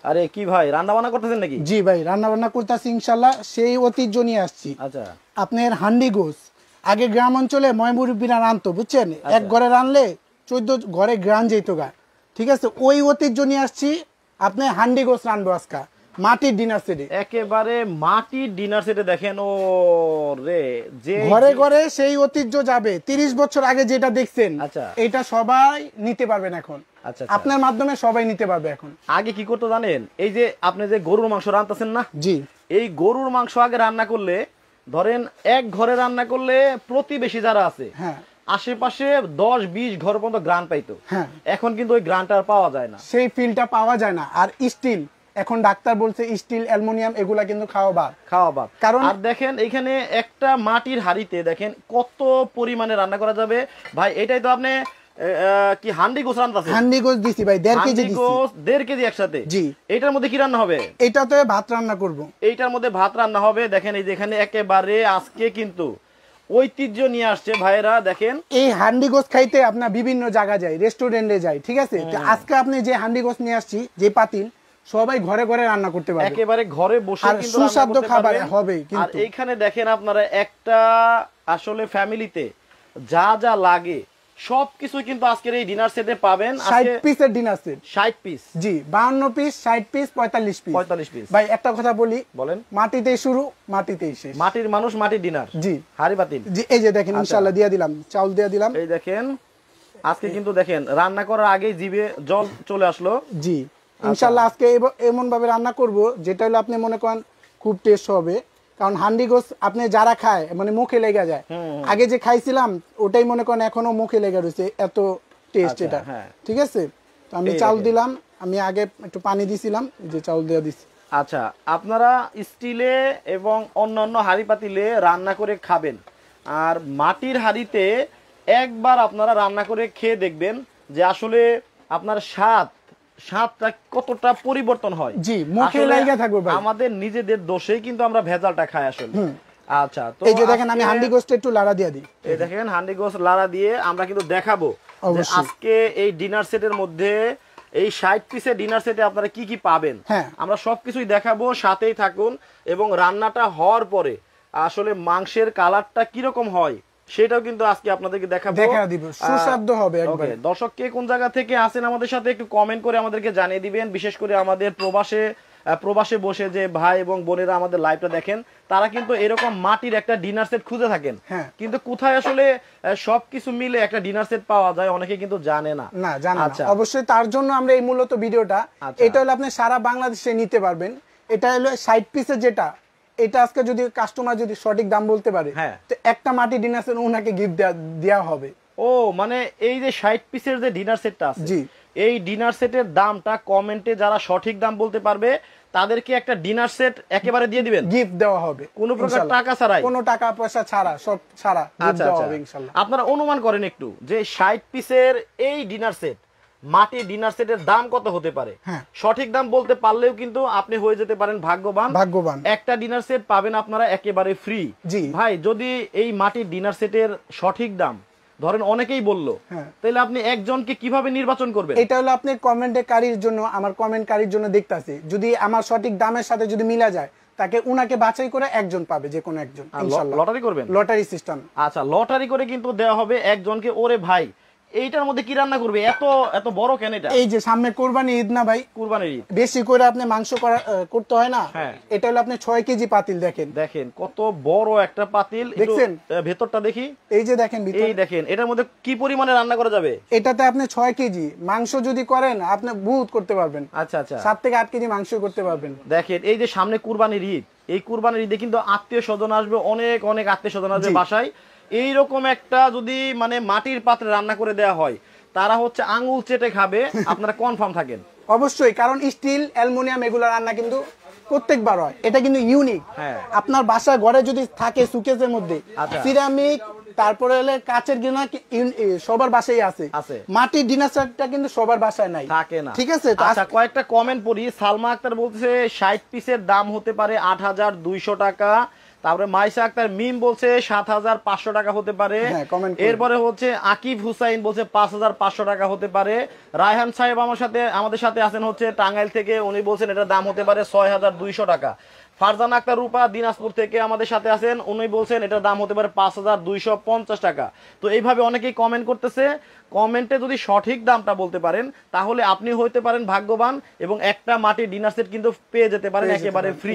আরে কি ভাই রান্না বান্না করতেছেন নাকি? জি ভাই, রান্না বান্না করতেছি ইনশাল্লাহ, সেই ঐতিহ্য নিয়ে আসছি। আচ্ছা, আপনার হান্ডি গোস আগে গ্রাম অঞ্চলে ময়মুরব্বীরা রানতো, বুঝছেন? এক ঘরে রানলে 14 ঘরে গ্রান যেত গা, ঠিক আছে? ওই ঐতিহ্য নিয়ে আসছি, আপনি হান্ডি গোস রানবো আজকে মাটির ডিনার সেটে, একেবারে মাটির ডিনার সেটে। দেখেন ও রে, যে ঘরে ঘরে সেই ঐতিহ্য যাবে। 30 বছর আগে যেটা দেখছেন, আচ্ছা, এটা সবাই নিতে পারবেন এখন। আচ্ছা, আপনার মাধ্যমে সবাই নিতে পারবে এখন। আগে কি করতে জানেন? এই যে আপনি যে গরুর মাংস রান্নাতেছেন না, জি, এই গরুর মাংস আগে রান্না করলে, ধরেন এক ঘরে রান্না করলে প্রতিবেশী যারা আছে হ্যাঁ, আশেপাশে 10-20 ঘর পর্যন্ত গ্রান পাইতো। হ্যাঁ, এখন কিন্তু ওই গ্রানটা আর পাওয়া যায় না, সেই ফিলটা পাওয়া যায় না। আর স্টিল, এখন ডাক্তার বলছে স্টিল, অ্যালুমিনিয়াম এগুলা কিন্তু খাওয়া বাদ। কারণ আর দেখেন এখানে একটা মাটির হাড়িতে দেখেন কত পরিমাণে রান্না করা যাবে ভাই। এটাই তো আপনি কি হান্ডি গোস রান্নাছেন? হান্ডি গোস দিছি ভাই, 1.5 কেজি দিছি। 1.5 কেজি একসাথে? জি। এটার মধ্যে কি রান্না হবে? এটাতে ভাত রান্না করব। এইটার মধ্যে ভাত রান্না হবে। দেখেন এই যে এখানে একেবারে আজকে কিন্তু ঐতিহ্য নিয়ে আসছে ভাইরা। দেখেন এই হান্ডি গোস খাইতে আপনার বিভিন্ন জায়গা যায়, রেস্টুরেন্টে যায়, ঠিক আছে? তো আজকে আপনি যে হান্ডি গোস নিয়ে আসছি, যে পাতিল, সবাই ঘরে ঘরে রান্না করতে পারবে, একেবারে ঘরে বসে আর কিন্তু সুস্বাদু খাবার হবে। আর কিন্তু এইখানে দেখেন আপনারা একটা আসলে ফ্যামিলিতে যা যা লাগে সবকিছু কিন্তু আজকের এই ডিনার সেটে পাবেন। 60 পিসের ডিনার সেট, 60 পিস। জি, 52 পিস, 60 পিস, 45 পিস। 45 পিস। ভাই একটা কথা বলি, বলেন। মাটিতেই শুরু, মাটিতেই শেষ। মাটির মানুষ, মাটির ডিনার। জি, হাড়ি পাতিল। জি, এই যে দেখেন ইনশাআল্লাহ দিয়ে দিলাম, চাউল দিয়ে দিলাম। এই দেখেন আজকে কিন্তু দেখেন রান্না করার আগেই জিভে জল চলে আসলো। জি, ইনশাআল্লাহ আজকে এমন ভাবে রান্না করব যেটা হলো আপনি মনে করেন খুব টেস্ট হবে। কারণ হান্ডি গোস আপনি যারা খায় মানে মুখে লেগে যায়। আগে যে খাইছিলাম ওটাই মনে করেন এখনো মুখে লেগে রয়েছে, এত টেস্ট এটা। ঠিক আছে, তো আমি চাউল দিলাম, আমি আগে একটু পানি দিছিলাম, যে চাউল দিয়ে দিছি। আচ্ছা, আপনারা স্টিলে এবং অন্যান্য হাঁড়ি পাতিলে রান্না করে খাবেন, আর মাটির হাঁড়িতে একবার আপনারা রান্না করে খেয়ে দেখবেন যে আসলে আপনার স্বাদটা কতটা পরিবর্তন হয়। জি, মুখে লাগা থাকবে ভাই। আমাদের নিজেদের দোষেই কিন্তু আমরা ভেজালটা খাই আসলে। আচ্ছা, তো এই যে দেখেন আমি হান্ডি গোসটা একটু লাড়া দিয়ে দিই। এই দেখেন হান্ডি গোস লাড়া দিয়ে আমরা কিন্তু দেখাবো যে আজকে এই ডিনার সেটের মধ্যে এই 60 পিসের ডিনার সেটে আপনারা কি কি পাবেন। আমরা সবকিছুই দেখাবো, সাথেই থাকুন। এবং রান্নাটা হওয়ার পরে আসলে মাংসের কালারটা কিরকম হয় সেটাও কিন্তু আজকে আপনাদেরকে দেখাবো, দেখা দিব, সুস্বাদু হবে একবারে। দর্শক কে কোন জায়গা থেকে আসেন আমাদের সাথে একটু কমেন্ট করে আমাদেরকে জানিয়ে দিবেন। বিশেষ করে আমাদের প্রবাসে বসে যে ভাই এবং বোনেরা আমাদের লাইভটা দেখেন, তারা কিন্তু এরকম মাটির একটা ডিনার সেট খুঁজে থাকেন, কিন্তু কোথায় আসলে সবকিছু মিলে একটা ডিনার সেট পাওয়া যায় অনেকে কিন্তু জানে না। আচ্ছা, অবশ্যই তার জন্য আমরা এই মূলত ভিডিওটা, এটা হলো আপনি সারা বাংলাদেশে নিতে পারবেন। এটা হলো 60 পিসের, যেটা এটা আজকে যদি কাস্টমার যদি সঠিক দাম বলতে পারে, তো একটা মাটি ডিনার সেট ওনাকে গিফট দেওয়া হবে। ও মানে এই যে 60 পিসের যে ডিনার সেটটা আছে, জি, এই ডিনার সেটের দামটা কমেন্টে যারা সঠিক দাম বলতে পারবে তাদেরকে একটা ডিনার সেট একেবারে দিয়ে দিবেন, গিফট দেওয়া হবে, কোনো প্রকার টাকা ছাড়াই, কোনো টাকা পয়সা ছাড়া, সব ছাড়া গিফট দেওয়া হবে ইনশাআল্লাহ। আপনারা অনুমান করেন একটু যে 60 পিসের এই ডিনার সেট, মাটির ডিনার সেটের দাম কত হতে পারে? সঠিক দাম বলতে পারলেও কিন্তু আপনি হয়ে যেতে পারেন ভাগ্যবান। একটা ডিনার সেট পাবেন আপনারা একেবারে ফ্রি। ভাই, যদি এই মাটির ডিনার সেটের সঠিক দাম ধরেন অনেকেই বললো, তাহলে আপনি একজনকে কিভাবে নির্বাচন করবেন? এটা হলো আপনি কমেন্টকারীর জন্য, আমার কমেন্টকারীর জন্য দেখতাছি, যদি আমার সঠিক দামের সাথে যদি মিলা যায়, তাকে উনাকে বাছাই করে একজন পাবে, যে কোনো একজন ইনশাআল্লাহ। লটারি করবেন? Lottery system. আচ্ছা, লটারি করে কিন্তু দেওয়া হবে একজনকে। ওরে ভাই, এইটার মধ্যে কি রান্না করবে? এত এত বড় কেন এটা? এই যে সামনে কুরবানি ঈদ না ভাই, কুরবানির ঈদ, বেশি করে আপনি মাংস করতে হয় না। এটা হলো আপনি 6 কেজি পাতিল। দেখেন কত বড় একটা পাতিল, দেখছেন? ভেতরটা দেখি, এই যে দেখেন ভিতরে, এই দেখেন এটার মধ্যে কি পরিমাণে রান্না করা যাবে। এটাতে আপনি 6 কেজি মাংস যদি করেন আপনি বহুত করতে পারবেন। আচ্ছা আচ্ছা, 7 থেকে 8 কেজি মাংস করতে পারবেন। দেখেন এই যে সামনে কুরবানির ঈদ, এই কুরবানির ঈদে কিন্তু আত্মীয় স্বজন আসবে, অনেক অনেক আত্মীয় স্বজন আসবে বাসায়। এইরকম একটা যদি মানে মাটির পাত্রে রান্না করে দেওয়া হয়, তারা হচ্ছে আঙুল চেটে খাবে, আপনারা কনফার্ম থাকেন। অবশ্যই, কারণ স্টিল, অ্যালুমিনিয়াম এগুলো রান্না কিন্তু প্রত্যেকবার হয়, এটা কিন্তু ইউনিক। আপনার বাসার ঘরে যদি থাকে সুকেসের মধ্যে সিরামিক, তারপরে হলে কাচের গিনা, সবার বাসায় আছে। মাটির ডিনার সেটটা কিন্তু সবার বাসায় নাই, থাকে না। ঠিক আছে, আচ্ছা, কয়েকটা কমেন্ট পড়ি। সালমা আক্তার বলতেছে 60 পিসের দাম হতে পারে 8200 টাকা, তারপরে মাইসা আক্তার মিম বলছে 7,500 টাকা হতে পারে। এরপরে হচ্ছে আকিব হুসাইন বলছে 5,500 টাকা হতে পারে। রায়হান সাহেব আমাদের সাথে আছেন হচ্ছে টাঙ্গাইল থেকে, উনি বলছেন এটার দাম হতে পারে 6,200 টাকা। ফারজানা আক্তার রূপা দিনাজপুর থেকে আমাদের সাথে আছেন, উনি বলছেন এটার দাম হতে পারে 5,250 টাকা। তো এইভাবে অনেকেই কমেন্ট করতেছে। কমেন্টে যদি সঠিক দামটা বলতে পারেন তাহলে আপনি হইতে পারেন ভাগ্যবান এবং একটা মাটির ডিনার সেট কিন্তু পেয়ে যেতে পারেন একেবারে ফ্রি।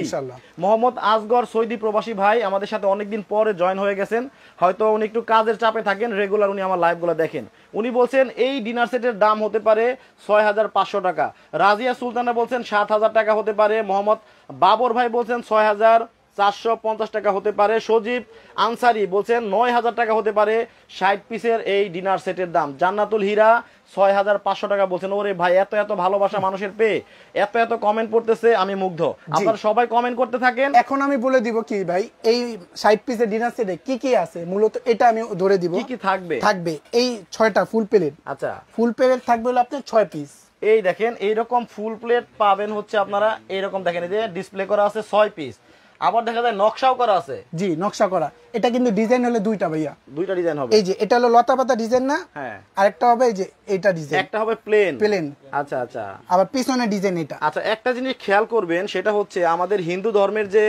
মোহাম্মদ আসগর সৌদি প্রবাসী ভাই আমাদের সাথে অনেকদিন পরে জয়েন হয়ে গেছেন, হয়তো উনি একটু কাজের চাপে থাকেন, রেগুলার উনি আমার লাইভগুলো দেখেন। উনি বলছেন এই ডিনার সেটের দাম হতে পারে 6,500 টাকা। রাজিয়া সুলতানা বলছেন 7,000 টাকা হতে পারে। মোহাম্মদ বাবর ভাই বলছেন 6,450 টাকা হতে পারে। সজীব আনসারি বলছেন 9,000 টাকা হতে পারে 60 পিসের এই ডিনার সেটের দাম। জান্নাতুল হীরা 6,500 টাকা বলছেন। ওরে ভাই, এত এত ভালোবাসা মানুষের পেয়ে এত এত কমেন্ট পড়তেছে, আমি মুগ্ধ। আপনারা সবাই কমেন্ট করতে থাকেন। এখন আমি বলে দিব কি ভাই, এই 60 পিসের ডিনার সেটে কি কি আছে মূলত এটা আমি ধরে দিব। কি কি থাকবে? থাকবে এই 6টা ফুল প্লেট। আচ্ছা, ফুল প্লেট থাকবে হলো আপনার 6 পিস। এই দেখেন এইরকম ফুল প্লেট পাবেন হচ্ছে আপনারা, এইরকম দেখেন এই যে ডিসপ্লে করা আছে 6 পিস। আবার দেখা যায় নকশাও করা আছে। জি, নকশা করা। এটা কিন্তু ডিজাইন হলো দুইটা ভাইয়া, দুইটা ডিজাইন হবে। এই যে এটা হলো লতা পাতা ডিজাইন না? হ্যাঁ। আরেকটা হবে এই যে এটা ডিজাইন, একটা হবে প্লেন। প্লেন। আচ্ছা আচ্ছা। আবার পিছনে ডিজাইন এটা। আচ্ছা, একটা জিনিস খেয়াল করবেন, সেটা হচ্ছে আমাদের হিন্দু ধর্মের যে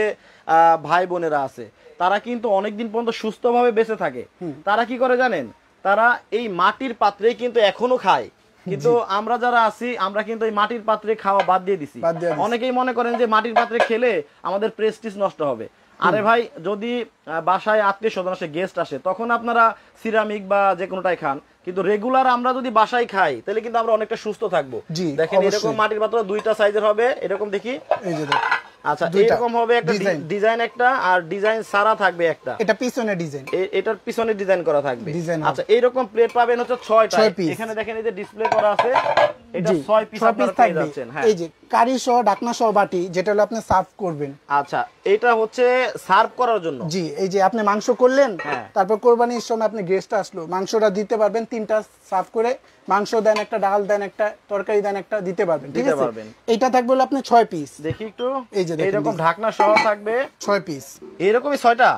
ভাই বোনেরা আছে তারা কিন্তু অনেকদিন পর্যন্ত সুস্থভাবে বেঁচে থাকে। তারা কি করে জানেন? তারা এই মাটির পাত্রেই কিন্তু এখনো খায়। কিন্তু আমরা যারা আছি আমরা কিন্তু এই মাটির পাত্রে খাওয়া বাদ দিয়ে দিছি। অনেকেই মনে করেন যে মাটির পাত্রে খেলে আমাদের প্রেস্টিজ নষ্ট হবে। আরে ভাই, যদি বাসায় আত্মীয় স্বজন আসে, গেস্ট আসে, তখন আপনারা সিরামিক বা যে কোনোটাই খান, কিন্তু রেগুলার আমরা যদি বাসায় খাই তাহলে কিন্তু আমরা অনেকটা সুস্থ থাকবো। দেখেন এরকম মাটির পাত্র দুইটা সাইজের হবে, এরকম দেখি। এই যে দেখেন। আচ্ছা, এরকম হবে একটা ডিজাইন, একটা আর ডিজাইন সারা থাকবে একটা। এটা পিছনে ডিজাইন, এটার পিছনে ডিজাইন করা থাকবে। আচ্ছা, এইরকম প্লেট পাবেন হচ্ছে 6টা। এখানে দেখেন এই যে ডিসপ্লে করা আছে, এটা 6 পিস আপনারা পেয়ে যাচ্ছেন। হ্যাঁ, এই যে কারি সহ ঢাকনা সহ বাটি, যেটা হলো আপনি সার্ভ করবেন। আচ্ছা, এটা হচ্ছে সার্ভ করার জন্য। জি, এই যে আপনি মাংস করলেন, তারপর কোরবানির সময় আপনি গেস্ট আসলো, মাংসটা দিতে পারবেন, 3টা সার্ভ করে মাংস দেন একটা, ডাল দেন একটা, তরকারি দেন একটা, দিতে পারবেন। ঠিক আছে, এটা থাকবে হলো আপনি 6 পিস। দেখি একটু, এই যে এরকম ঢাকনা সহ থাকবে 6 পিস। এরকমই 6টা।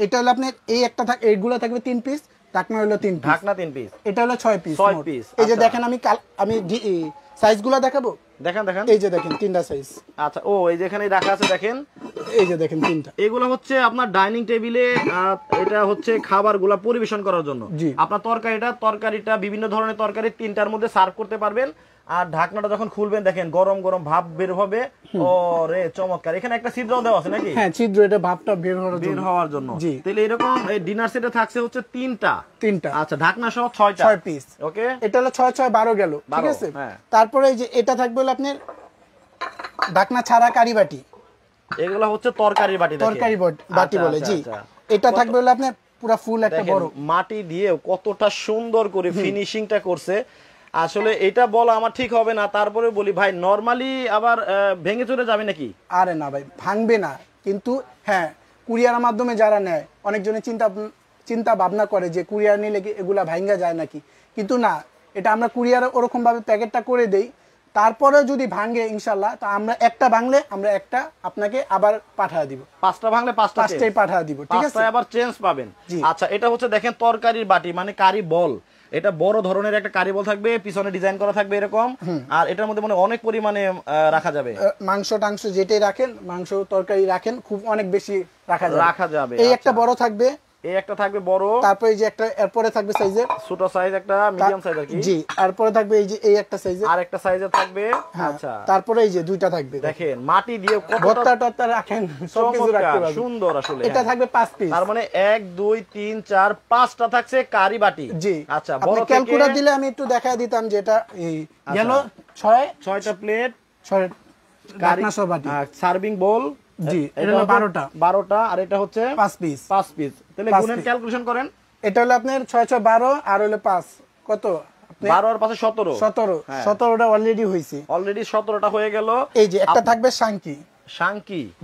এটা হলো আপনি এই একটা এইগুলো থাকবে 3 পিস, ঢাকনা হলো 3 পিস, ঢাকনা 3 পিস, এটা হলো 6 পিস। 6 পিস। এই যে দেখেন, আমি সাইজগুলো দেখাবো। দেখেন দেখেন, এই যে দেখেন 3টা সাইজ। আচ্ছা, ও এই যে এখানে রাখা আছে, দেখেন এই যে দেখেন 3টা। এগুলো হচ্ছে আপনার ডাইনিং টেবিলে, এটা হচ্ছে খাবারগুলো পরিবেশন করার জন্য। আপনার তরকারিটা বিভিন্ন ধরনের তরকারি 3টার মধ্যে সার্ভ করতে পারবেন। আর ঢাকনাটা যখন খুলবেন দেখেন গরম গরম ভাব বের হবে। ওরে চমৎকার! এখানে একটা ছিদ্র দেওয়া আছে নাকি? হ্যাঁ, ছিদ্র, এটা ভাবটা বের হওয়ার জন্য। তাহলে এরকম এই ডিনার সেটে থাকছে হচ্ছে 3টা। আচ্ছা, ঢাকনা সহ 6টা, 6 পিস। ওকে, এটা হলো 6 6 12 গেল। ঠিক আছে, তারপরে এই যে এটা থাকবে হলো আপনার ঢাকনা ছাড়া কারি বাটি। এগুলো হচ্ছে তরকারির বাটি, তরকারি বাটি বলে। জি, এটা থাকবে হলো আপনার পুরো ফুল একটা বড়। মাটি দিয়ে কতটা সুন্দর করে ফিনিশিংটা করছে, আসলে এটা বলা আমার ঠিক হবে না। তারপরে বলি ভাই, নরমালি আবার ভেঙে চলে যাবে নাকি? আরে না ভাই, ভাঙবে না। কিন্তু হ্যাঁ, কুরিয়ারের মাধ্যমে যারা নেয়, অনেকজনে চিন্তা ভাবনা করে যে কুরিয়ার নিলে এগুলা ভাঙা যায় নাকি, কিন্তু না, এটা আমরা কুরিয়ারে ওরকম ভাবে প্যাকেটটা করে দেই। তারপরে যদি ভাঙে ইনশাআল্লাহ, তা আমরা একটা ভাঙলে আমরা একটা আপনাকে আবার পাঠিয়ে দিব। 5টা ভাঙলে 5টাই পাঠিয়ে দিব। ঠিক আছে, আবার চেঞ্জ পাবেন। আচ্ছা, এটা হচ্ছে দেখেন তরকারির বাটি, মানে কারি বল। এটা বড় ধরনের একটা কারি বল থাকবে, পিছনে ডিজাইন করা থাকবে এরকম। আর এটার মধ্যে মানে অনেক পরিমাণে রাখা যাবে মাংস টাংস, যেটাই রাখেন, মাংস তরকারি রাখেন, খুব অনেক বেশি রাখা যাবে। এই একটা বড় থাকবে, এই একটা থাকবে বড়, তারপরে এই যে একটা, এরপরে থাকবে সাইজের ছোট সাইজ, একটা মিডিয়াম সাইজ আর কি। জি, তারপরে থাকবে এই যে এই একটা সাইজের, আর একটা সাইজের থাকবে। আচ্ছা, তারপরে এই যে 2টা থাকবে। দেখেন মাটি দিয়ে কতটা রাখেন, সব কিছু রাখতে পারবেন। সুন্দর আসলে। এটা থাকবে 5 পিস, তার মানে 1 2 3 4 5টা থাকছে কারি বাটি। জি, আচ্ছা, বড় থেকে ক্যালকুলেটর দিলে আমি একটু দেখায় দিতাম, যেটা এই গেল 6টা প্লেট, 6 ঢাকনা সহ বাটি, সার্ভিং বোল। জি, এটা হলো 12টা, আর এটা হচ্ছে 5 পিস। তাহলে গুণের ক্যালকুলেশন করেন। এটা হলো আপনার 6 6 12, আর হলো 5 কত, 12 আর 5 17। 17টা অলরেডি হইছে, অলরেডি 17টা হয়ে গেল। এই যে একটা থাকবে শাঙ্কি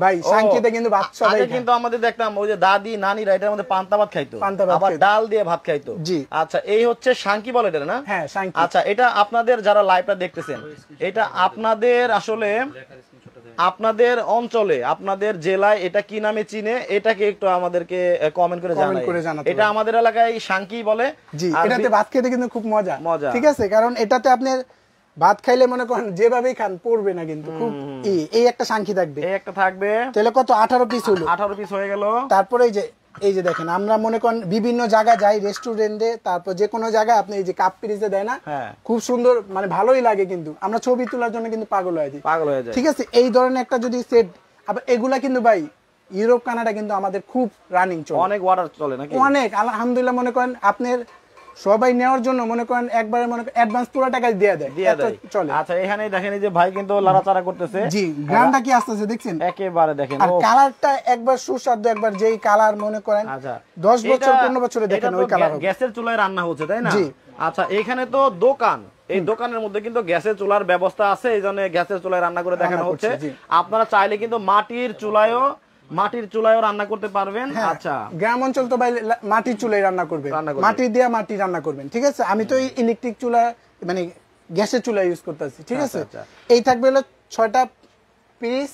ভাই, শাঙ্কিতে কিন্তু ভাত সবাই আগে কিন্তু আমাদের দেখতাম ওই যে দাদি নানিরা এটার মধ্যে পান্তা ভাত খাইতো, আবার ডাল দিয়ে ভাত খাইতো। জি, আচ্ছা, এই হচ্ছে শাঙ্কি বলে এটা না? হ্যাঁ, শাঙ্কি। আচ্ছা, এটা আপনাদের যারা লাইভটা দেখতেছেন, এটা আপনাদের আসলে আপনাদের অঞ্চলে আপনাদের জেলায় এটা কি নামে চিনে এটাকে একটু আমাদেরকে কমেন্ট করে জানাই। এটা আমাদের এলাকায় শাঙ্কি বলে। জি, এটাতে ভাত খেতে কিন্তু খুব মজা, ঠিক আছে, কারণ এটাতে আপনার ভাত খাইলে মনে করেন যেভাবেই খান পড়বে না, কিন্তু খুব এই একটা শাঙ্কি থাকবে, এই একটা থাকবে। তাহলে কত 18 পিস হলো, 18 পিস হয়ে গেল। তারপরে এই যে দেখেন আমরা মনে করেন বিভিন্ন জায়গায় যাই, রেস্টুরেন্টে, তারপর যে কোনো জায়গায় আপনি এই যে কাপ পিরিজে দেয় না, খুব সুন্দর, মানে ভালোই লাগে, কিন্তু আমরা ছবি তোলার জন্য কিন্তু পাগল হয়ে যাই, ঠিক আছে। এই ধরনের একটা যদি সেট, আবার এগুলা কিন্তু ভাই ইউরোপ কানাডা কিন্তু আমাদের খুব রানিং চলে, অনেক অর্ডার চলে নাকি, অনেক, আলহামদুলিল্লাহ। মনে করেন আপনার সবাই নেওয়ার জন্য মনে করেন একবারে মনে করেন অ্যাডভান্স পুরো টাকা দিয়ে দেয় চলে। আচ্ছা, এখানে দেখেন এই যে ভাই কিন্তু লাড়াচাড়া করতেছে। জি, গ্রামটা কি আসতেছে দেখছেন, একেবারে দেখেন, আর কালারটা একবার সুস্বাদু, একবার যেই কালার মনে করেন। আচ্ছা, 10 বছর 15 বছরে দেখেন ওই কালার। গ্যাসের চুলায় রান্না হচ্ছে, তাই না? জি। আচ্ছা, এখানে তো দোকান, এই দোকানের মধ্যে কিন্তু গ্যাসের চুলার ব্যবস্থা আছে, এইজন্য গ্যাসের চুলায় রান্না করে দেখানো হচ্ছে। আপনারা চাইলে কিন্তু মাটির চুলায়ও রান্না করতে পারবেন। আচ্ছা, গ্রাম অঞ্চল তো ভাই মাটির চুলায় রান্না করবে, মাটি দিয়ে মাটি রান্না করবেন, ঠিক আছে। আমি তো ইলেকট্রিক চুলা মানে গ্যাসের চুলা ইউজ করতেছি, ঠিক আছে। এই থাকবে হলো 6টা পিস,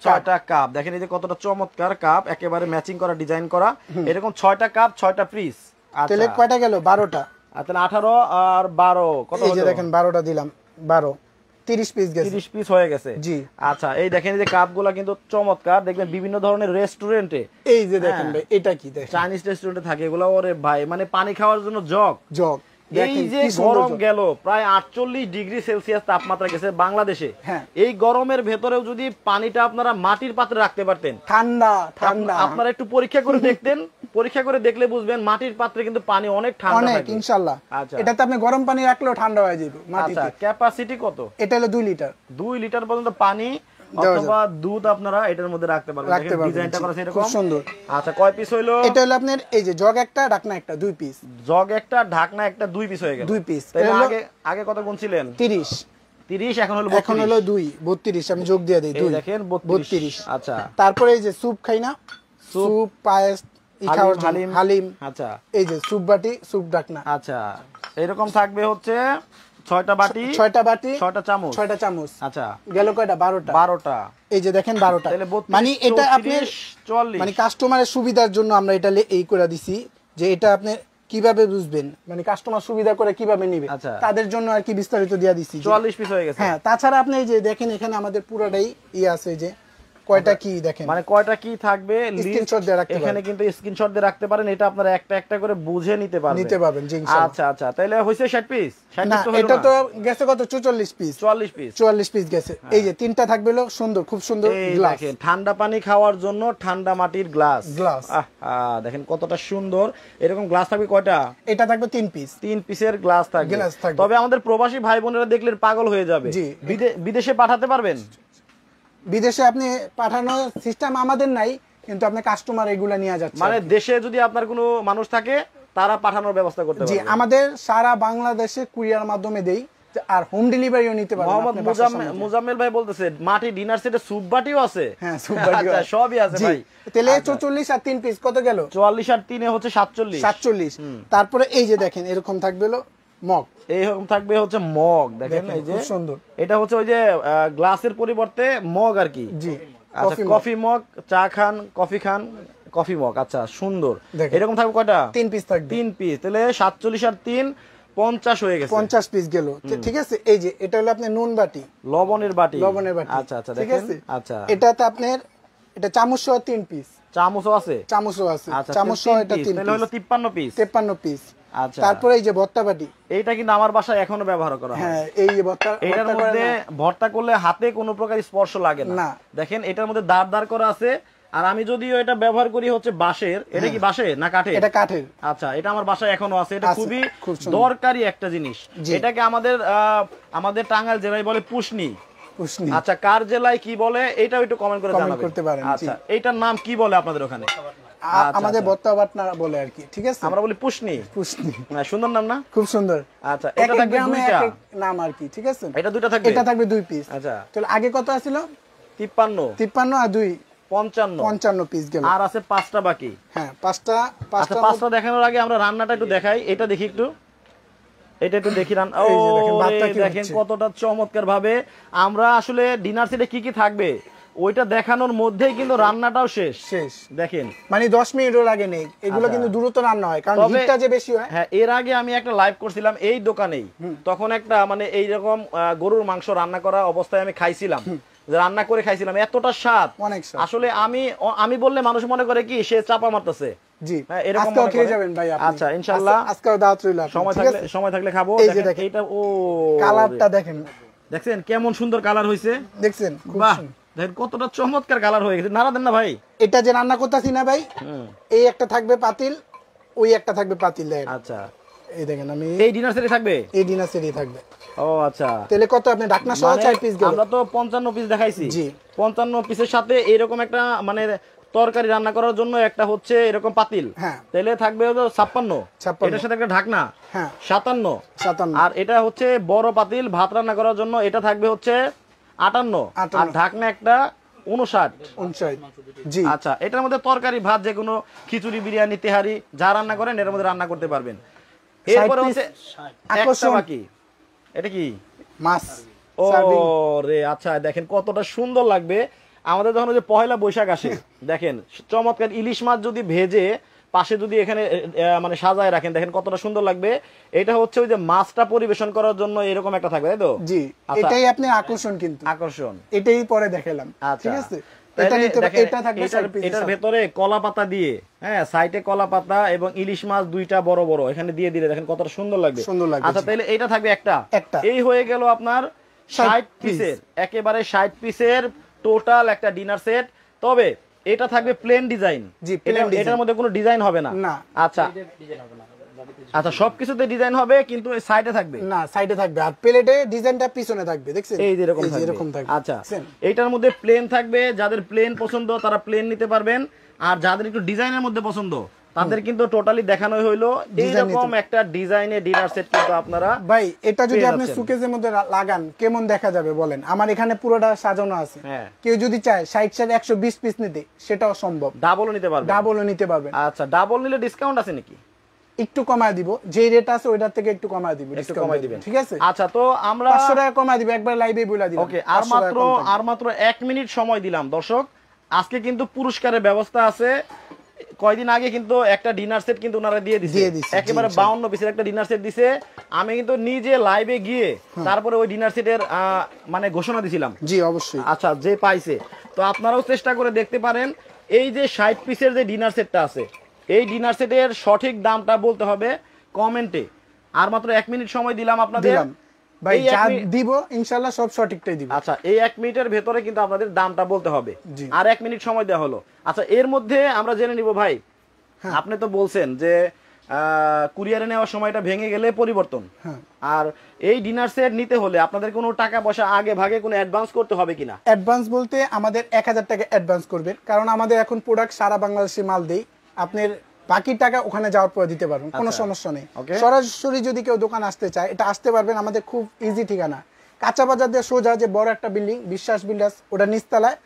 6টা কাপ। দেখেন এই যে কতটা চমৎকার কাপ, একেবারে ম্যাচিং করা, ডিজাইন করা, এরকম 6টা কাপ, 6টা পিস। তাহলে কয়টা গেল? 12টা। তাহলে 18 আর 12 কত হলো? এই যে দেখেন 12টা দিলাম, 12 30 পিস গেছে, 30 পিস হয়ে গেছে। জি। আচ্ছা, এই দেখেন এই যে কাপগুলো কিন্তু চমৎকার, দেখবেন বিভিন্ন ধরনের রেস্টুরেন্টে, এই যে দেখেন ভাই এটা কি দেখেন চাইনিজ রেস্টুরেন্টে থাকে এগুলো। ওরে ভাই, মানে পানি খাওয়ার জন্য জগ। এই যে দেখেন গরম গেল, প্রায় 48 ডিগ্রি সেলসিয়াস তাপমাত্রা গেছে বাংলাদেশে। এই গরমের ভেতরেও যদি পানিটা আপনারা মাটির পাত্রে রাখতে পারতেন, ঠান্ডা, আপনারা একটু পরীক্ষা করে দেখতেন, পরীক্ষা করে দেখলে বুঝবেন মাটির পাত্রে কিন্তু পানি অনেক ঠান্ডা থাকে ইনশাআল্লাহ। আচ্ছা, এটাতে আপনি গরম পানি রাখলেও ঠান্ডা হয়ে যাবে মাটিতে। আচ্ছা, ক্যাপাসিটি কত? এটা হলো 2 লিটার। 2 লিটার পর্যন্ত পানি অথবা দুধ আপনারা এটার মধ্যে রাখতে পারবেন। দেখেন ডিজাইনটা করা এরকম খুব সুন্দর। আচ্ছা, কয় পিস হইলো? এটা হলো আপনার এই যে জগ একটা, ঢাকনা একটা, 2 পিস। জগ একটা, ঢাকনা একটা, 2 পিস হয়ে গেল। 2 পিস। তাহলে আগে কত গুনছিলেন? 30 এখন হলো 2 32। আমি যোগ দিয়ে দেই 2, দেখেন 32। আচ্ছা, তারপরে এই যে স্যুপ খাই না, স্যুপ, পায়েস, হালিম। আচ্ছা, এই যে স্যুপ বাটি, স্যুপ ঢাকনা। আচ্ছা, এরকম থাকবে হচ্ছে 6টা বাটি, 6টা চামচ। আচ্ছা, গেল কয়টা? 12টা। এই যে দেখেন 12টা। মানে এটা আপনি 40, মানে কাস্টমারের সুবিধার জন্য আমরা এটা এই করে দিছি, যে এটা আপনি কিভাবে বুঝবেন, মানে কাস্টমার সুবিধা করে কিভাবে নেবে, তাদের জন্য আর কি বিস্তারিত দিয়া দিছি। 44 পিস হয়ে গেছে। হ্যাঁ, তাছাড়া আপনি এই যে দেখেন এখানে আমাদের পুরোটাই আছে, যে কয়টা কি দেখেন, মানে কয়টা কি থাকবে স্ক্রিনশট দিয়ে রাখতে পারেন, এখানে কিন্তু স্ক্রিনশট দিয়ে রাখতে পারেন। এটা আপনারা একটা একটা করে বুঝে নিতে পারবেন জি ইনশাআল্লাহ। আচ্ছা, তাহলে হইছে 60 পিস। না, এটা তো গেছে কত? 44 পিস। 44 পিস গেছে। এই যে 3টা থাকবে হলো সুন্দর, খুব সুন্দর গ্লাস, দেখেন ঠান্ডা পানি খাওয়ার জন্য ঠান্ডা মাটির গ্লাস। দেখেন কতটা সুন্দর। এরকম গ্লাস থাকবে কয়টা? এটা থাকবে 3 পিস। 3 পিসের গ্লাস থাকবে। তবে আমাদের প্রবাসী ভাই বোনেরা দেখলে পাগল হয়ে যাবে। বিদেশে পাঠাতে পারবেন? বিদেশে আপনি পাঠানোর সিস্টেম আমাদের নাই, কিন্তু আপনি কাস্টমার এগুলা নিয়ে যাচ্ছে, মানে দেশে যদি আপনার কোনো মানুষ থাকে তারা পাঠানোর ব্যবস্থা করতে পারবে। জি, আমাদের সারা বাংলাদেশে কুরিয়ার মাধ্যমে দেই, আর হোম ডেলিভারিও নিতে পারবেন। মোহাম্মদ মুজাম্মেল ভাই বলতেছে মাটি ডিনার সেটে স্যুপ বাটিও আছে। হ্যাঁ, স্যুপ বাটিও আছে, সবই আছে ভাই। তাহলে 44 আর 3 পিস কত গেল? 44 আর 3 হচ্ছে 47। তারপরে এই যে দেখেন এরকম থাকবে হলো মগ, এইরকম থাকবে হচ্ছে মগ। দেখেন এই যে সুন্দর, এটা হচ্ছে ওই যে গ্লাসের পরিবর্তে মগ আর কি। জি, আচ্ছা, কফি মগ, চা খান, কফি মগ। আচ্ছা, সুন্দর। এরকম থাকবে কয়টা? 3 পিস থাকবে। 3 পিস, তাহলে 47 আর 3 50 হয়ে গেছে। 50 পিস গেল, ঠিক আছে। এই যে এটা হলো আপনার নুন বাটি, লবণের বাটি। আচ্ছা, ঠিক আছে। আচ্ছা, এটাতে আপনার এটা চামচ সহ 3 পিস। চামচও আছে। আচ্ছা, চামচ সহ এটা 3 পিস, তাহলে হলো 53 পিস। 53 পিস। আচ্ছা, তারপরে এই যে ভর্তা বাটি, এইটা কিন্তু আমার বাসায় এখনো ব্যবহার করা হয়। হ্যাঁ, এই যে ভর্তা, এটার মধ্যে ভর্তা করলে হাতে কোনো প্রকার স্পর্শ লাগে না। দেখেন এটার মধ্যে দাঁড় করা আছে। আর আমি যদিও এটা ব্যবহার করি হচ্ছে বাঁশের। এটা কি বাঁশের না কাঠের? এটা কাঠের। আচ্ছা, এটা আমার বাসায় এখনো আছে। এটা খুবই দরকারি একটা জিনিস। এটাকে আমাদের টাঙ্গাইল জেলায় বলে পুষ্নি। আচ্ছা, কার জেলায় কি বলে এটাও একটু কমেন্ট করে জানাবেন। আচ্ছা, এইটার নাম কি বলে আপনাদের ওখানে? আমাদের ভর্তা বাটনা বলে আর কি, ঠিক আছে। আমরা বলি পুষ্নি। সুন্দর নাম না? খুব সুন্দর। আচ্ছা, এটা থাকবে 2টা নাম আর কি, ঠিক আছে। এটা 2টা থাকবে। এটা থাকবে 2 পিস। আচ্ছা, তাহলে আগে কত ছিল? 53 আর 2 55 পিস গেল। আর আছে 5টা বাকি। হ্যাঁ, 5টা দেখানোর আগে আমরা রান্নাটা একটু দেখাই। এটা দেখি একটু, এটা একটু দেখি। দেখেন কতটা চমৎকার ভাবে আমরা আসলে ডিনার সেটে কি কি থাকবে ওইটা দেখানোর মধ্যেই কিন্তু রান্নাটাও শেষ দেখেন, মানে 10 মিনিটও লাগে নেই, এগুলো কিন্তু দ্রুত রান্না হয় কারণ হিটটা যে বেশি হয়। হ্যাঁ, এর আগে আমি একটা লাইভ করছিলাম এই দোকানেই, তখন একটা মানে এইরকম গরুর মাংস রান্না করা অবস্থায় আমি খাইছিলাম, রান্না করে খাইছিলাম, এতটা স্বাদ আসলে আমি বললে মানুষ মনে করে কি সে চাপা মারতেছে। জি, আজকেও খেয়ে যাবেন ভাই আপনি। আচ্ছা ইনশাআল্লাহ আজকেও দাওয়াত রইল, সময় থাকলে খাবো। দেখেন এটা, ও কালারটা দেখেন, দেখছেন কেমন সুন্দর কালার হইছে, দেখছেন বাহ, দেখেন কতটা চমৎকার কালার হয়ে গেছে। নাড়া দেন না ভাই, এটা যে রান্না করতেছি না ভাই, এই একটা থাকবে পাতিল, ওই একটা থাকবে পাতিল দেখেন। আচ্ছা, এই দেখেন, আমি এই ডিনার সেটে থাকবে, এই ডিনার সেটই থাকবে। ও আচ্ছা, তাহলে কত আপনি ঢাকনা সহ 4 পিস গেল? আমরা তো 55 পিস দেখাইছি। জি, 55 পিসের সাথে এরকম একটা মানে তরকারি রান্না করার জন্য একটা হচ্ছে এরকম পাতিল, তাহলে থাকবে হলো 56, এটার সাথে একটা ঢাকনা 57, আর এটা হচ্ছে বড় পাতিল ভাত রান্না করার জন্য, এটা থাকবে হচ্ছে 58, আর ঢাকনা একটা 59। জি, আচ্ছা, এটার মধ্যে তরকারি ভাত যে কোনো খিচুড়ি বিরিয়ানি তেহারি যা রান্না করেন এর মধ্যে রান্না করতে পারবেন। এরপরে হচ্ছে একটা বাকি, এটা কি মাছ। ও রে, আচ্ছা দেখেন কতটা সুন্দর লাগবে। আমাদের যখন যে পহেলা বৈশাখ আসে দেখেন চমৎকার ইলিশ মাছ যদি ভেজে পাশে যদি এখানে মানে সাজায় রাখেন, দেখেন কতটা সুন্দর লাগবে। এটা হচ্ছে ওই যে মাছটা পরিবেশন করার জন্য এরকম একটা থাকবে, তাই তো? জি, এটাই আপনি আকর্ষণ, কিন্তু আকর্ষণ এটাই পরে দেখালাম। ঠিক আছে, এটার ভেতরে কলা পাতা দিয়ে, হ্যাঁ সাইডে কলা পাতা এবং ইলিশ মাছ দুইটা বড় বড় এখানে দিয়ে দিলে দেখেন কতটা সুন্দর লাগবে। আচ্ছা, তাহলে এটা থাকবে একটা। এই হয়ে গেল আপনার 60 পিসের, একেবারে 60 পিসের টোটাল একটা ডিনার সেট। তবে এটা থাকবে প্লেন ডিজাইন, এটার মধ্যে কোনো ডিজাইন হবে না। আচ্ছা আচ্ছা, সবকিছুতে ডিজাইন হবে কিন্তু সাইডে থাকবে না, সাইডে থাকবে, আর প্লেটে ডিজাইনটা পিছনে থাকবে, দেখছেন এই যে এরকম থাকবে। আচ্ছা, এটার মধ্যে প্লেন থাকবে, যাদের প্লেন পছন্দ তারা প্লেন নিতে পারবেন, আর যাদের একটু ডিজাইনের মধ্যে পছন্দ তাদের কিন্তু টোটালি দেখানো হইলো এইরকম একটা ডিজাইনের ডিনার সেট। কিন্তু আপনারা ভাই এটা যদি আপনি সুকেসের মধ্যে লাগান কেমন দেখা যাবে বলেন? আমার এখানে পুরোটা সাজানো আছে, কেউ যদি চায় 60 120 পিস নিতে সেটাও সম্ভব, ডাবলও নিতে পারবে। আচ্ছা, ডাবল নিলে ডিসকাউন্ট আছে নাকি? একটু কমায় দিব, যে রেট আছে ওইটার থেকে একটু কমায় দিব, একটু কমায় দিবেন, ঠিক আছে? আচ্ছা, তো আমরা 500 টাকা কমায় দিব, একবার লাইভে বলে দিব। ওকে, আর মাত্র 1 মিনিট সময় দিলাম দর্শক। আজকে কিন্তু পুরস্কারের ব্যবস্থা আছে। কয়দিন আগে কিন্তু একটা ডিনার সেট কিন্তু ওনারা দিয়ে দিছে, একেবারে 52 পিসের একটা ডিনার সেট দিছে। আমি কিন্তু নিজে লাইভে গিয়ে তারপরে ওই ডিনার সেটের মানে ঘোষণা দিছিলাম। জি অবশ্যই। আচ্ছা, যে পাইছে, তো আপনারাও চেষ্টা করে দেখতে পারেন। এই যে 60 পিসের যে ডিনার সেটটা আছে, এই ডিনার সেটের সঠিক দামটা বলতে হবে কমেন্টে। আর মাত্র 1 মিনিট সময় দিলাম আপনাদের ভাই, যা দিব ইনশাআল্লাহ সব সঠিকটাই দিব। আচ্ছা, এই 1 মিনিটের ভেতরে কিন্তু আপনাদের দামটা বলতে হবে, আর 1 মিনিট সময় দেওয়া হলো। আচ্ছা, এর মধ্যে আমরা জেনে নিব ভাই, আপনি তো বলছেন যে কুরিয়ারে নেওয়ার সময়টা ভেঙে গেলে পরিবর্তন, আর এই ডিনার সেট নিতে হলে আপনাদের কোনো টাকা পয়সা আগে ভাগে কোনো অ্যাডভান্স করতে হবে কিনা? অ্যাডভান্স বলতে আমাদের 1000 টাকা অ্যাডভান্স করবেন, কারণ আমাদের এখন প্রোডাক্ট সারা বাংলাদেশে মাল দেই। আপনার বাকি টাকা ওখানে যাওয়ার পরে দিতে পারবেন, কোনো সমস্যা নেই। সরাসরি যদি কেউ দোকান আসতে চায় এটা আসতে পারবেন, আমাদের খুব ইজি ঠিকানা, কাঁচা বাজার দিয়ে সোজা যে বড় একটা বিল্ডিং বিশ্বাস বিল্ডার্স, ওটা নিচতলায়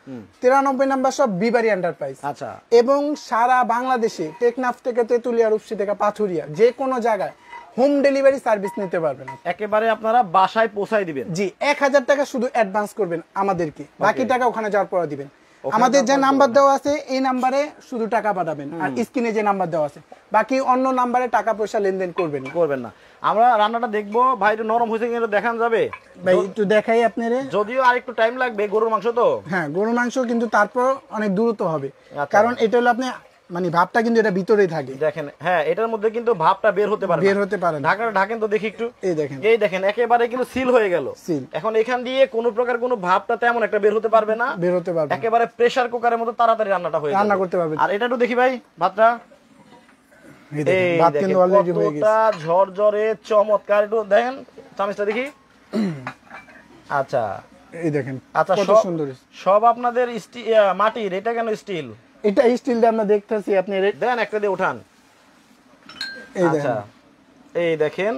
93 নাম্বার সব বিবারি এন্টারপ্রাইজ। আচ্ছা, এবং সারা বাংলাদেশে টেকনাফ থেকে তেতুলিয়া, রূপসী থেকে পাথুরিয়া যে কোনো জায়গায় হোম ডেলিভারি সার্ভিস নিতে পারবেন, একেবারে আপনারা বাসায় পৌঁছায় দিবেন। জি, 1000 টাকা শুধু অ্যাডভান্স করবেন আমাদেরকে, বাকি টাকা ওখানে যাওয়ার পরে দিবেন। আমাদের যে নাম্বার দেওয়া আছে এই নাম্বারে শুধু টাকা পাঠাবেন, আর স্ক্রিনে যে নাম্বার দেওয়া আছে বাকি অন্য নাম্বারে টাকা পয়সা লেনদেন করবেন না। আমরা রান্নাটা দেখবো ভাই, একটু নরম হয়েছে কিনা দেখান যাবে ভাই? একটু দেখাই আপনারে, যদিও আর একটু টাইম লাগবে, গরুর মাংস তো। হ্যাঁ, গরুর মাংস, কিন্তু তারপর অনেক দ্রুত হবে, কারণ এটা হলো আপনি মানে ভাবটা কিন্তু এটা ভিতরেই থাকে। দেখেন, হ্যাঁ এটার মধ্যে কিন্তু ভাবটা বের হতে পারে না। ঢাকাটা ঢাকেন তো দেখি একটু, এই দেখেন একেবারে কিন্তু সিল হয়ে গেল। এখন এখান দিয়ে কোনো প্রকার কোনো ভাবটা তেমন একটা বের হতে পারবে না, একেবারে প্রেসার কুকারের মতো তাড়াতাড়ি রান্নাটা হয়ে রান্না করতে পারবে। আর এটা একটু দেখি ভাই, ভাতটা ভাত কিন্তু অলরেডি হয়ে গেছে, ঝরঝরে চমৎকার। একটু দেখেন চামচটা দেখি। আচ্ছা, এই দেখেন, আচ্ছা কত সুন্দর। সব আপনাদের মাটির, এটা কেন স্টিল? এটা স্টিল দিয়ে আমরা দেখতেছি, আপনি দেন একটা দিয়ে উঠান। আচ্ছা, এই দেখেন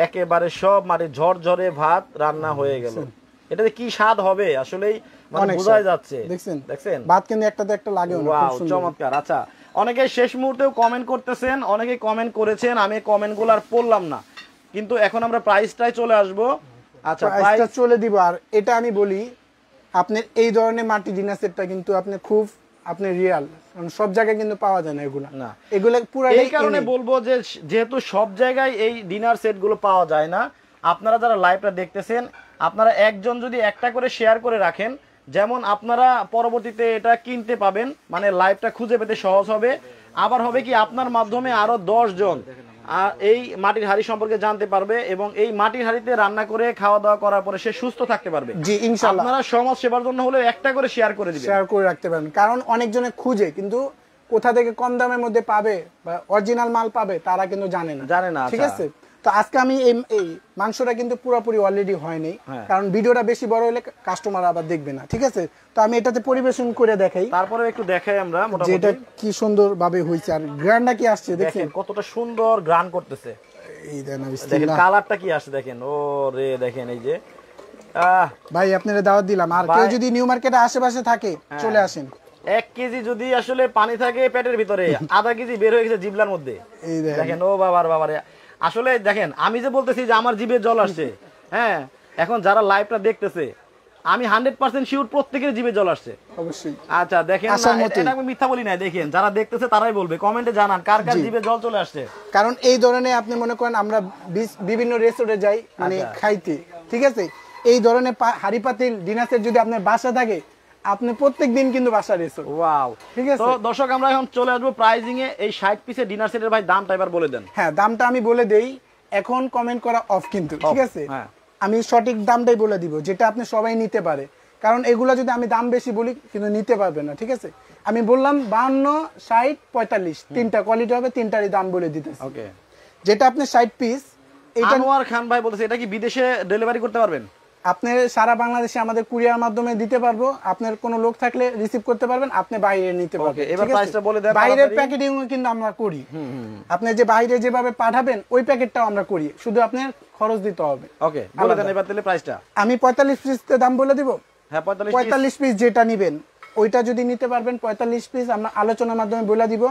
একেবারে সব মাটির ঝরঝরে ভাত রান্না হয়ে গেল। এটাতে কি স্বাদ হবে আসলেই মানে বোঝাই যাচ্ছে। দেখছেন ভাত কিন্তু একটাতে একটা লাগে, ওয়াও চমৎকার। আচ্ছা, অনেকে শেষ মুহূর্তেও কমেন্ট করতেছেন, অনেকে কমেন্ট করেছেন, আমি কমেন্টগুলো আর পড়লাম না, কিন্তু এখন আমরা প্রাইসটাই চলে আসবো। আচ্ছা, প্রাইসটা চলে দিব। আর এটা আমি বলি, আপনার এই ধরনের মাটি ডিনার সেটটা কিন্তু আপনি খুব আপনি রিয়াল, কারণ সব জায়গায় কিন্তু পাওয়া যায় না এগুলা। না, এগুলা পুরো এই কারণে বলবো যে যেহেতু সব জায়গায় এই ডিনার সেট গুলো পাওয়া যায় না, আপনারা যারা লাইভটা দেখতেছেন আপনারা একজন যদি একটা করে শেয়ার করে রাখেন, যেমন আপনারা পরবর্তীতে এটা কিনতে পাবেন, মানে লাইভটা খুঁজে পেতে সহজ হবে। আবার হবে কি আপনার মাধ্যমে আরো 10 জন এই মাটির হাড়ি সম্পর্কে জানতে পারবে এবং এই মাটির হাড়িতে রান্না করে খাওয়া দাওয়া করার পরে সে সুস্থ থাকতে পারবে। জি ইনশাআল্লাহ। আপনারা সমাজ সেবার জন্য হলে একটা করে শেয়ার করে দিবেন, শেয়ার করে রাখতে পারেন, কারণ অনেকজনে খুঁজে কিন্তু কোথা থেকে কম দামের মধ্যে পাবে বা অরিজিনাল মাল পাবে তারা কিন্তু জানে না। ঠিক আছে, তো আজকে আমি এই মাংসটা কিন্তু পুরোপুরি অলরেডি হয়নি, কারণ ভিডিওটা বেশি বড় হলে কাস্টমার আবার দেখবে না। ঠিক আছে, তো আমি এটাতে পরিবেশন করে দেখাই, তারপরে একটু দেখাই আমরা মোটামুটি যেটা কি সুন্দর ভাবে হইছে আর গ্রানটা কি আসছে দেখেন কতটা সুন্দর গ্রান করতেছে। এই দেন দেখেন কালারটা কি আসছে দেখেন, ও রে দেখেন এই যে ভাই আপনারা দাওয়াত দিলাম, আর কেউ যদি নিউ মার্কেটে আশেপাশে থাকে চলে আসেন। 1 কেজি যদি আসলে পানি থাকে পেটের ভিতরে, আধা কেজি বের হয়ে গেছে জিবলার মধ্যে। এই দেখেন ও বাবারে আসলে দেখেন আমি যে বলতেছি যে আমার জিভে জল আসছে, হ্যাঁ এখন যারা লাইভটা দেখতেছে আমি 100% শিওর প্রত্যেকের জিভে জল আসছে অবশ্যই। আচ্ছা দেখেন এটা আমি মিথ্যা বলি না, দেখেন যারা দেখতেছে তারাই বলবে, কমেন্টে জানান কার কার জিভে জল চলে আসছে। কারণ এই ধরনের আপনি মনে করেন আমরা বিভিন্ন রেস্টুরেন্টে যাই মানে খাইতে, ঠিক আছে, এই ধরনের হাড়ি পাতিল ডিনার সেট যদি আপনার বাসা থাকে আপনি প্রত্যেকদিন কিন্তু বাসা রেসো। ওয়াও, ঠিক আছে। তো দর্শক আমরা এখন চলে আসবো প্রাইজিং এ। এই 60 পিসের ডিনার সেটের ভাই দামটা এবার বলে দেন। হ্যাঁ দামটা আমি বলে দেই, এখন কমেন্ট করা অফ কিন্তু, ঠিক আছে, আমি সঠিক দামটাই বলে দিব যেটা আপনি সবাই নিতে পারে, কারণ এগুলা যদি আমি দাম বেশি বলি কিন্তু নিতে পারবে না। ঠিক আছে, আমি বললাম 52, 60, 45 তিনটা কোয়ালিটি হবে, তিনটারই দাম বলে দিতেছি। ওকে, যেটা আপনি 60 পিস, এটা আনোয়ার খান ভাই বলতেছে এটা কি বিদেশে ডেলিভারি করতে পারবেন? আপনি সারা বাংলাদেশে আমাদের কুরিয়ার মাধ্যমে দিতে পারবো, আপনার কোনো লোক থাকলে রিসিভ করতে পারবেন, আপনি বাইরে নিতে পারবেন। এবার প্রাইসটা বলে দেন। বাইরের প্যাকেটিং কিন্তু আমরা করি, আপনি যে বাইরে যেভাবে পাঠাবেন ওই প্যাকেটটাও আমরা করি, শুধু আপনার খরচ দিতে হবে। ওকে, বলে দেন এবার তাহলে প্রাইসটা। আমি 45 পিস দাম বলে দিব। হ্যাঁ 45 পিস যেটা নেবেন ওইটা যদি নিতে পারবেন 45 পিস আমরা আলোচনার মাধ্যমে বলে দিব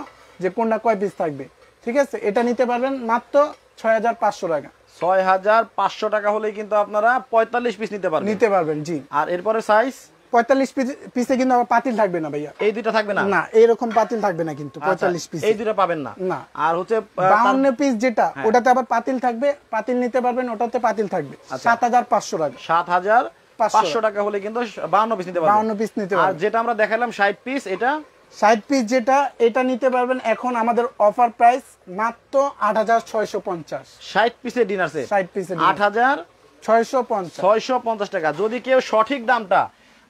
যে কোনটা কয় পিস থাকবে। ঠিক আছে, এটা নিতে পারবেন মাত্র 6500 টাকা। 6500 টাকা হলেই কিন্তু আপনারা 45 পিস নিতে পারবেন। জি, আর এরপরে সাইজ 45 পিসে কিন্তু আবার পাতিল থাকবে না ভাইয়া, এই দুইটা থাকবে না। না এরকম পাতিল থাকবে না কিন্তু 45 পিস এই দুইটা পাবেন না। না, আর হচ্ছে 52 পিস যেটা ওটাতে আবার পাতিল থাকবে, পাতিল নিতে পারবেন, ওটাতে পাতিল থাকবে 7500 টাকা। 7500 টাকা হলে কিন্তু 52 পিস নিতে পারবেন। 52 পিস নিতে পারবেন। আর যেটা আমরা দেখালাম 60 পিস, এটা 60 পিস যেটা এটা নিতে পারবেন এখন আমাদের অফার প্রাইস মাত্র 8650। 60 পিসের ডিনার সেট 60 পিসের 8650 টাকা। যদি কেউ সঠিক দামটা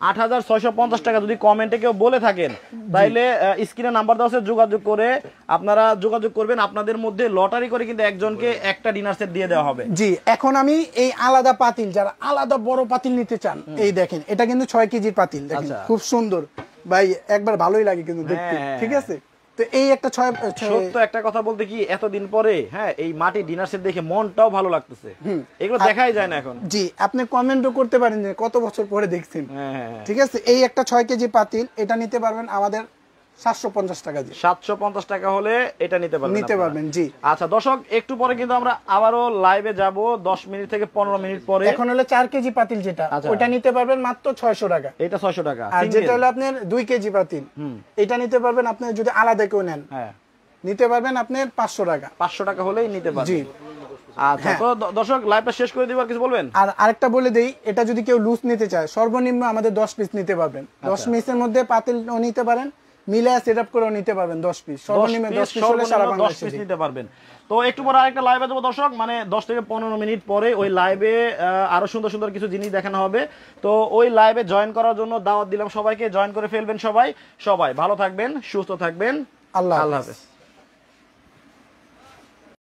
8650 টাকা যদি কমেন্টে কেউ বলে থাকেন তাহলে স্ক্রিনে নাম্বার দেওয়া আছে, যোগাযোগ করে আপনারা যোগাযোগ করবেন। আপনাদের মধ্যে লটারি করে কিন্তু একজনকে একটা ডিনার সেট দিয়ে দেওয়া হবে। জি, এখন আমি এই আলাদা পাতিল, যারা আলাদা বড় পাতিল নিতে চান, এই দেখেন এটা কিন্তু 6 কেজির পাতিল, দেখেন খুব সুন্দর ভাই, একবার ভালোই লাগে কিন্তু দেখতে। ঠিক আছে, তো এই একটা সত্য একটা কথা বলতে কি এতদিন পরে হ্যাঁ এই মাটি ডিনার সেট দেখে মনটাও ভালো লাগতেছে, এগুলো দেখাই যায় না এখন। জি, আপনি কমেন্টও করতে পারেন যে কত বছর পরে দেখছেন। ঠিক আছে, এই একটা 6 কেজি পাতিল এটা নিতে পারবেন আমাদের 750 টাকা দিয়ে। 750 টাকা হলে এটা নিতে পারবেন। জি, আচ্ছা দর্শক একটু পরে কিন্তু আমরা আবারও লাইভে যাব 10 মিনিট থেকে 15 মিনিট পরে। এখন হলো 4 কেজি পাতিল যেটা ওটা নিতে পারবেন মাত্র 600 টাকা। এটা 600 টাকা। আর যেটা হলো আপনার 2 কেজি পাতিল এটা নিতে পারবেন আপনি যদি আলাদা কেউ নেন, নিতে পারবেন আপনি 500 টাকা। 500 টাকা হলেই নিতে পারবেন। জি, আচ্ছা তো দর্শক লাইভটা শেষ করে দিব, আর কিছু বলবেন? আর আরেকটা বলে দেই, এটা যদি কেউ লুজ নিতে চায় সর্বনিম্ন আমাদের 10 পিস নিতে পারবেন। 10 পিসের মধ্যে পাতিল নিতে পারেন, মিলে সেটআপ করেও নিতে পারবেন 10 পিস। সর্বনিম্ন 10 পিস হলে সারা বাংলাদেশে 10 পিস নিতে পারবেন। তো একটু পরে আরেকটা লাইভে যাব দর্শক, মানে 10 থেকে 15 মিনিট পরে ওই লাইভে আরো সুন্দর সুন্দর কিছু জিনিস দেখানো হবে। তো ওই লাইভে জয়েন করার জন্য দাওয়াত দিলাম সবাইকে, জয়েন করে ফেলবেন সবাই। সবাই ভালো থাকবেন, সুস্থ থাকবেন, আল্লাহ হাফেজ।